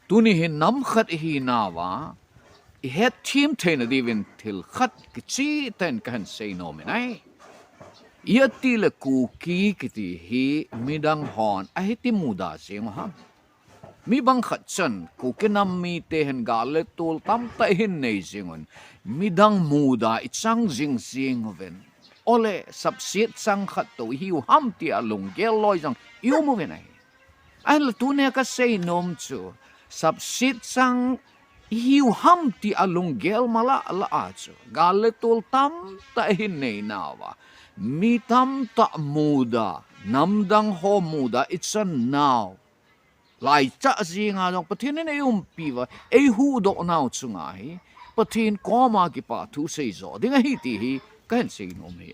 tu ni hin nam khat hi nawa I het team ten divin til khat kichi ten kan say no menai atile Kuki kiti hi midang hon ahiti muda sing ha mi bang khat chan Kuki nam mi te hen gale tul tam ta hin nei singon midang muda ichang jing sing ven ole subsit sang khat to hiu ham ti alung gel loi jang yu mu venai ai la tu ne ka say nom chu subsit sang hiu ham ti alung gel mala la achu gale tul tam ta hin nei nawa mi tam ta muda namdang ho muda it's a now lai cha zinga dong pathin ne piwa ei hu do now chunga hi pathin koma ki pa thu sei zo dinga hi ti hi kan sei no me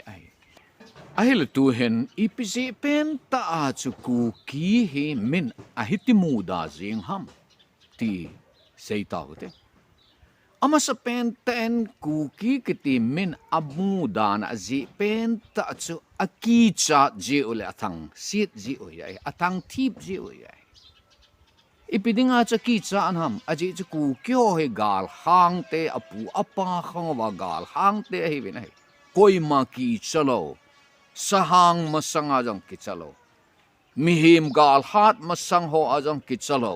ai le tu hen ipisi pen ta a chu Kuki hi min a hiti muda zing ham ti sei ta hote ama sa pen ten Kuki kiti min amuda na zi pen ta chu aki cha ji ule athang sit ji oyai athang thip ji oyai ipidinga cha ki cha anham aji chu Kuki ho he gal hang te apu apa khangwa gal hang te hi vinai koi ma ki chalo sahang masanga jang ki chalo mihim gal hat masang ho ajang ki chalo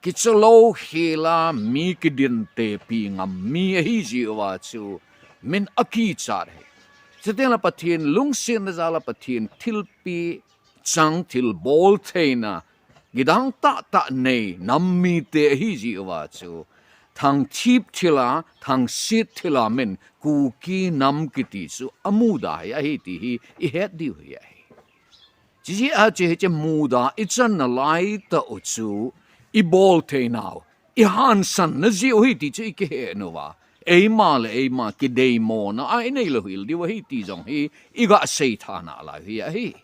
kichalo hila mi kidin te pi ngam mi hi ji wa chu min aki char hai setela pathin lungsin na zala pathin thilpi chang thil bol theina gidang ta nei nam mi te hi ji wa chu thang chip thila thang sit thila min Kuki nam kiti chu amuda ya hi ti hi I het di hu ya ji a che muda ichan na lai ta chu I bol te now I han san na zi hi ti che ke he no wa ei ma ki dei mo na ai nei lo hil di wa hi ti jong hi I ga sei tha na la hi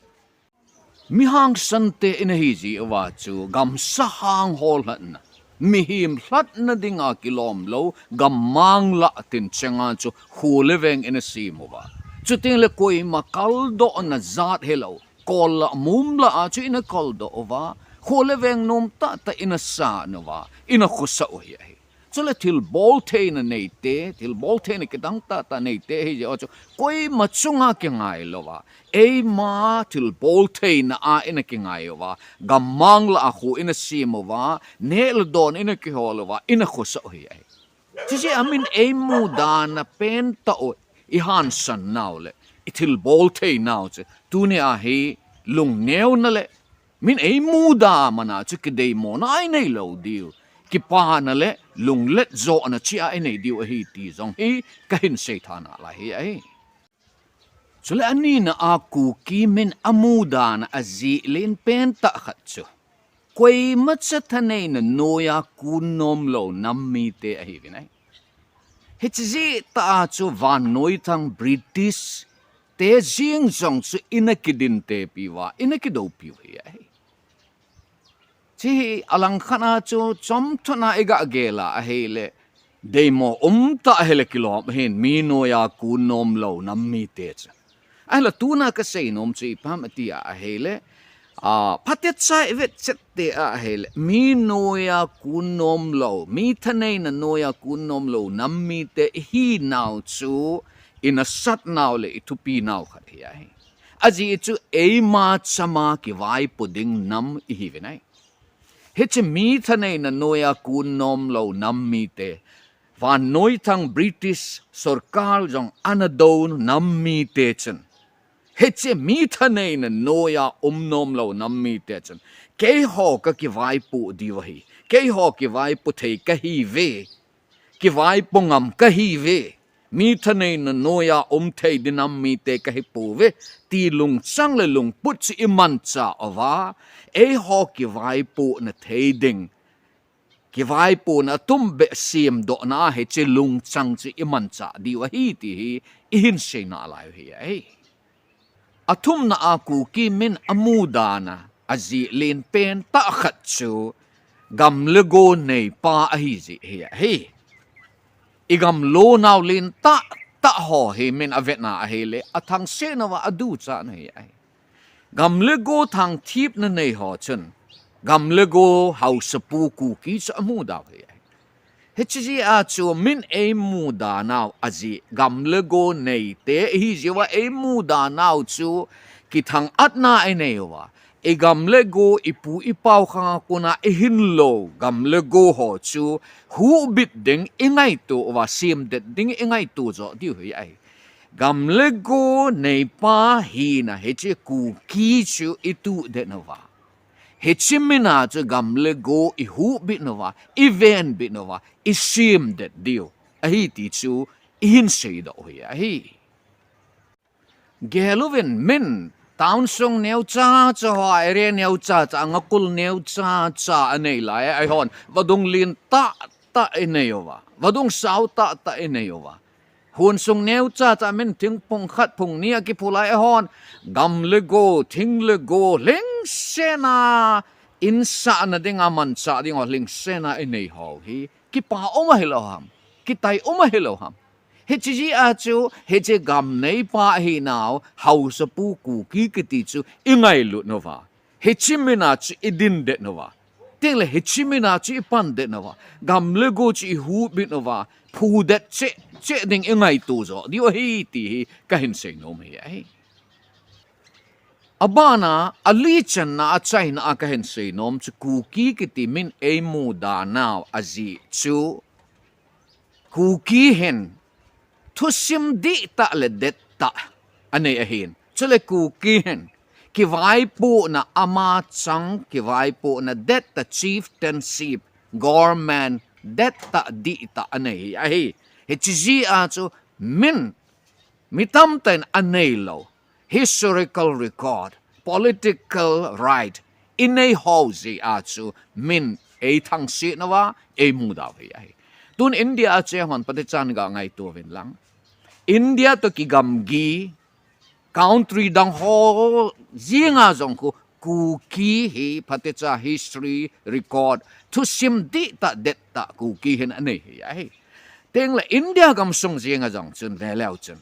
mi hang san te in hi ji wa chu gam sa hang hol han mi him hlat na dinga kilom lo gam mang la tin chenga chu hu leveng in a si mo ba chu ting le koi ma kal do na zat hello kol la mum la a chu in a kol do wa khole veng nom ta ina sa no wa ina khusa o hi chole til bol the na nei te til bol the ne kedang ta nei te hi jo koi machunga ke ngai lo wa ei ma til bol the na a ina ke ngai wa gamang la khu ina si mo wa ne l don ina ke holo wa ina khusa o hi chi amin ei mu da na pen ta o I han san naw le til bol the naw che tu ne a hi lung neu na le min ei muda mana chu ki dei mo na ai nei lo diu ki pa na le lung let zo na chi ai nei diu hi ti zong hi ka hin sei thana la hi ai chule ani na a Kuki min amuda na azi len pen ta khat chu koi ma cha thanei na noya kun nom lo nam mi te hi vinai hitzi ta chu van noi thang British te jing zong chu inakidin te piwa inakido piu hi ai chi alang khana chu chom thona ega gela a hele demo ta hele kilom hen mi no ya ku nom lo nam mi te cha ala tuna ka sei nom chi pam atia a hele patet sai vet chet te a hele mi no ya ku nom lo mi thanei na no ya ku nom lo nam mi te hi now chu in a sat now le itupi now khat hi aji chu eima chama ki vai puding nam hi venai Hitche mi thanei na noya kun nom lo nam mi te van noi thang British sarkar jong anadon nam mi te chen hitche mi thanei na noya nom lo nam mi te chen ke ho ka ki vai pu di wahi ke ho ki vai pu thei ka hi ve ki vai pungam ka hi ve mi thanei na noya thei dinam mi te ka hi pu ve ti lung sang le lung put chi iman cha awa ei ho ki vai pu na thei ding ki vai pu na tum be sim do na he che lung chang chi iman cha di wa hi ti hi in se na lai hi ai athum na a Kuki min amudana azi len pen ta khat chu gam le go nei pa a hi ji hi igam lo naw lin ta ho he min avetna a hele athang se na wa adu cha na hi ai gam le go thang thip na nei ho chun gam lego house pu Kuki sa amuda hi Hichi a chu min e muda now azi gam lego nei te hi jiwa e muda now chu kithang atna e newa e gam lego ipu ipau khang kuna e hinlo gam lego ho chu hu bit ding ingai tu wa sim det ding ingai tu zo di hui ai gam lego nei pa hi na hichi Kuki chu itu de nova Hechimina chu gam lego I hu bit nova I ven bit nova I sim det dio ahi ti chu in sei do hi ahi geloven min town song neu cha cha ho ere neu cha cha ngakul neu cha cha anei lai ai hon vadung lin ta ta eneova vadung sau ta ta eneova hun sung neu cha cha min ting pong khat pong nia ki pulai hon gam lego ting lego ling sena in sa na ding aman cha ding ling sena enei ho hi ki pa oma helo ham ki tai oma helo ham Hichi a chu hichi gam nei pa hi now house pu Kuki kiti chu ingai lu nova hichi mina chu idin de nova tingle hichi mina chu ipan de nova gam lego chu hu bit nova pu det che ding ingai tu zo di o hi ti ka hin sei no me ai abana ali chan na achai na ka hin sei nom chu Kuki kiti min e mu da now azi chu Kuki hen thu sim di ta le det ta ane ahin chule Kuki hen ki vai pu na ama chang ki vai pu na det ta chieftainship gorman det ta di ta ane ahi he chi a chu min mitam ten ane lo historical record political right inay hozi a chu min e thang si na wa e mu da hi tun India a che hon pati chan ga ngai tu vin lang India to ki gam gi country dang ho zinga zong ku Kuki hi pati cha history record to sim di ta det ta Kuki hin ane hi ai teng la India gam sung zinga zong chun ve leo chun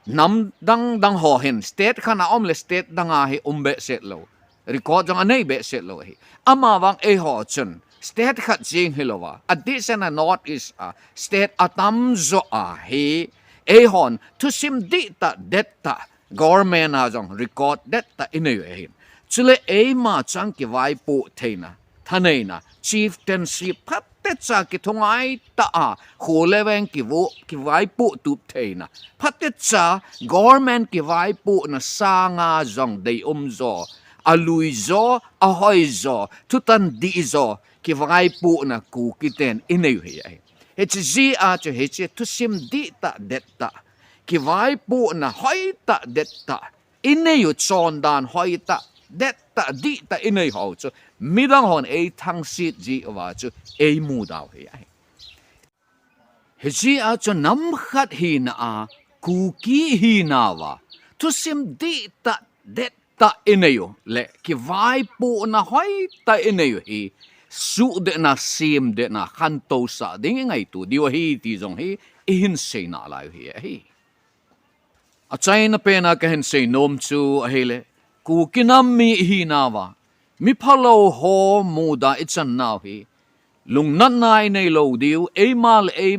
nam dang ho hin state khana om le state danga hi umbe set lo record jong ane be set lo hi ama wang e ho chun state khat jing hilowa addition north is a state atam zo a hi e hon to sim di ta det ta government a jong record det ta ine hin chule e ma chang ki vai pu theina thaneina chieftainship phat te cha ki thongai ta a khuleweng ki wo ki vai pu tu theina phat te cha government ki vai pu na sanga jong dei zo alui zo ahoi zo tutan di zo ki vai pu na Kuki ten inei hi ai he chi a che he che tu sim di ta det ta ki vai pu na hoi ta det ta inei u chon dan hoi ta det ta di ta inei ho chu midang hon e thang sit ji wa chu e mu da hi ai he chi a chu nam khat hi na a Kuki hi na wa tu sim di ta det ta ineyo le ki vai pu na hoi ta ineyo hi su de na sim de na khan to sa ding ngai tu diwa hi ti jong hi in sei na lai hi a chaina pe na ka hen sei nom chu a hele Kuki nam mi hi na wa mi phalo ho mu da ichan na hi lung nan nai nei lo diu e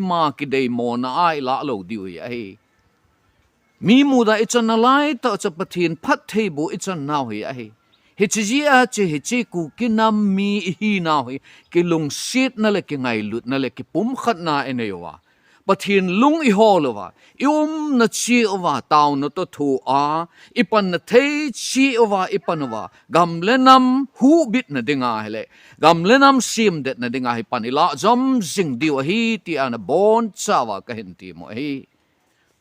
ma ki dei mo na ai la lo diu hi mi muda ichan na lai ta cha pathin phat thei bu ichan naw hi a hi chi a che hi chi Kuki nam mi hi naw hi ki lung sit na le ki ngai lut na le ki pum khat na enewa pathin lung I holowa na chi owa taw no to thu a ipan na thei chi owa ipanwa gamlenam hu bit na dinga hele gamlenam sim det na dinga hi panila jom jing diwa hi ti ana bon chawa ka hin ti mo hi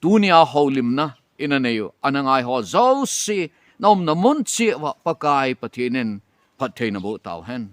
tunia holim na inaneyo anangai ho zo si nom na mun chi wa pakai pathinen pathe na bo taw hen